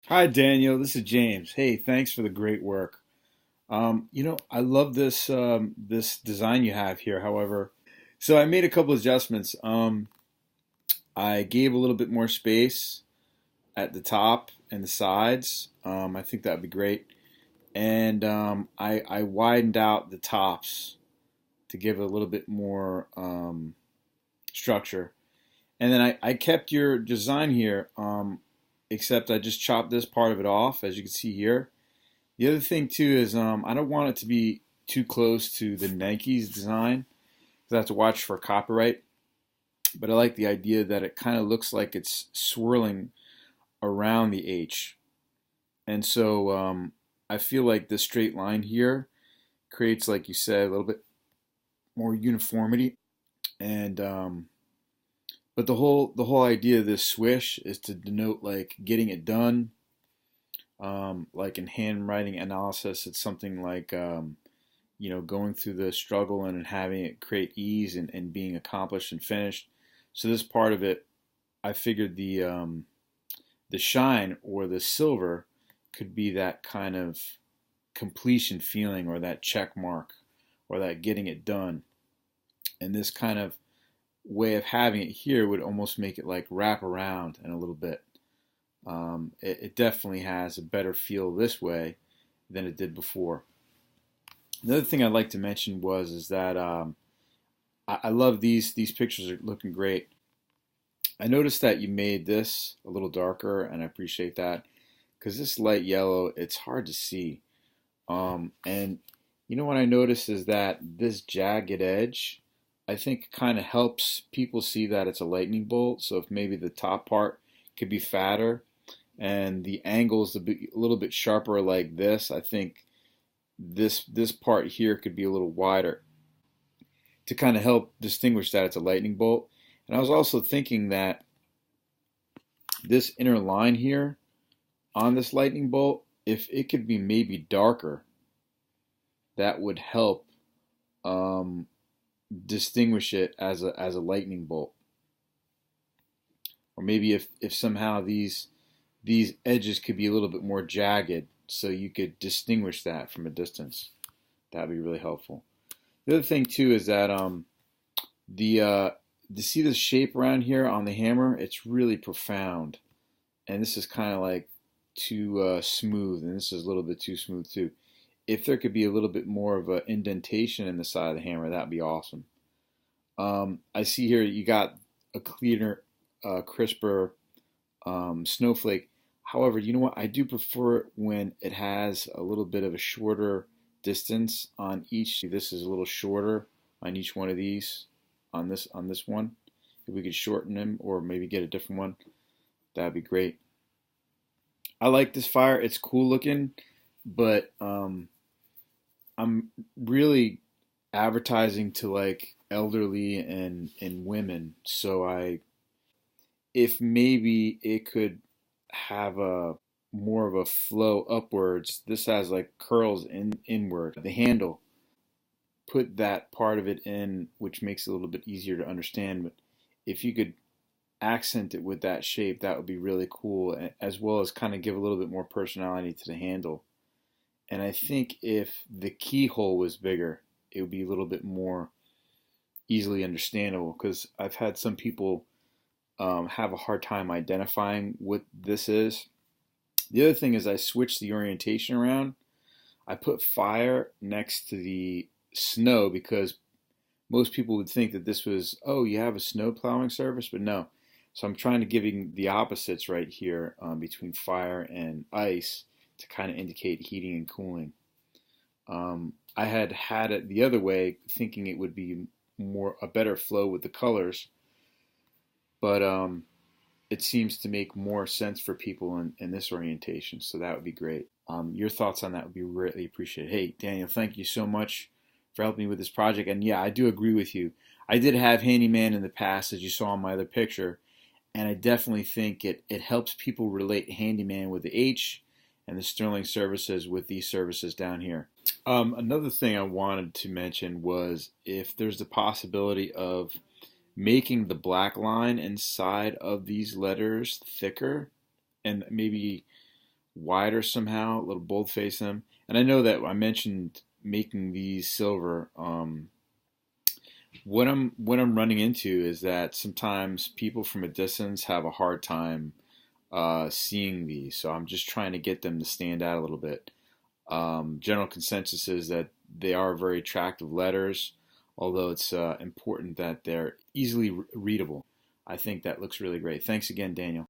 Hi, Daniel. This is James. Hey, thanks for the great work. I love this design you have here. However, so I made a couple adjustments. I gave a little bit more space at the top and the sides. I think that would be great. And I widened out the tops to give it a little bit more structure. And then I kept your design here, except I just chopped this part of it off, as you can see here. The other thing too is I don't want it to be too close to the Nike's design because I have to watch for copyright. But I like the idea that it kind of looks like it's swirling around the H, and so I feel like the straight line here creates, like you said, a little bit more uniformity. And but the whole idea of this swish is to denote like getting it done. Like in handwriting analysis, it's something like going through the struggle and having it create ease and being accomplished and finished. So this part of it, I figured the shine or the silver could be that kind of completion feeling or that check mark or that getting it done. And this kind of way of having it here would almost make it like wrap around in a little bit. It definitely has a better feel this way than it did before. Another thing I'd like to mention was is that I love these pictures are looking great. I noticed that you made this a little darker, and I appreciate that because this light yellow it's hard to see. And you know what I noticed is that this jagged edge, I think, kind of helps people see that it's a lightning bolt. So if maybe the top part could be fatter and the angles a little bit sharper like this, I think this part here could be a little wider to kind of help distinguish that it's a lightning bolt. And I was also thinking that this inner line here on this lightning bolt, if it could be maybe darker, that would help um, distinguish it as a lightning bolt. Or maybe if somehow these edges could be a little bit more jagged, so you could distinguish that from a distance. That'd be really helpful. The other thing too is that the to see the shape around here on the hammer, it's really profound, and this is kind of like too smooth, and this is a little bit too smooth too. If there could be a little bit more of an indentation in the side of the hammer, that'd be awesome. I see here you got a cleaner, crisper snowflake. However, you know what? I do prefer it when it has a little bit of a shorter distance on each. This is a little shorter on each one of these. On this one, if we could shorten them or maybe get a different one, that'd be great. I like this fire. It's cool looking, but I'm really advertising to like elderly and women. So if maybe it could have a more of a flow upwards. This has like curls inward. The handle, put that part of it in, which makes it a little bit easier to understand. But if you could accent it with that shape, that would be really cool, as well as kind of give a little bit more personality to the handle. And I think if the keyhole was bigger, it would be a little bit more easily understandable because I've had some people have a hard time identifying what this is. The other thing is I switched the orientation around. I put fire next to the snow because most people would think that this was, oh, you have a snow plowing service, but no. So I'm trying to giving the opposites right here between fire and ice to kind of indicate heating and cooling. I had it the other way, thinking it would be more a better flow with the colors, but it seems to make more sense for people in this orientation. So that would be great. Your thoughts on that would be greatly appreciated. Hey, Daniel, thank you so much for helping me with this project. And yeah, I do agree with you. I did have Handyman in the past, as you saw in my other picture, and I definitely think it helps people relate Handyman with the H and the Sterling services with these services down here. Another thing I wanted to mention was if there's the possibility of making the black line inside of these letters thicker and maybe wider somehow, a little bold-face them. And I know that I mentioned making these silver. What I'm running into is that sometimes people from a distance have a hard time seeing these. So I'm just trying to get them to stand out a little bit. General consensus is that they are very attractive letters, although it's important that they're easily readable. I think that looks really great. Thanks again, Daniel.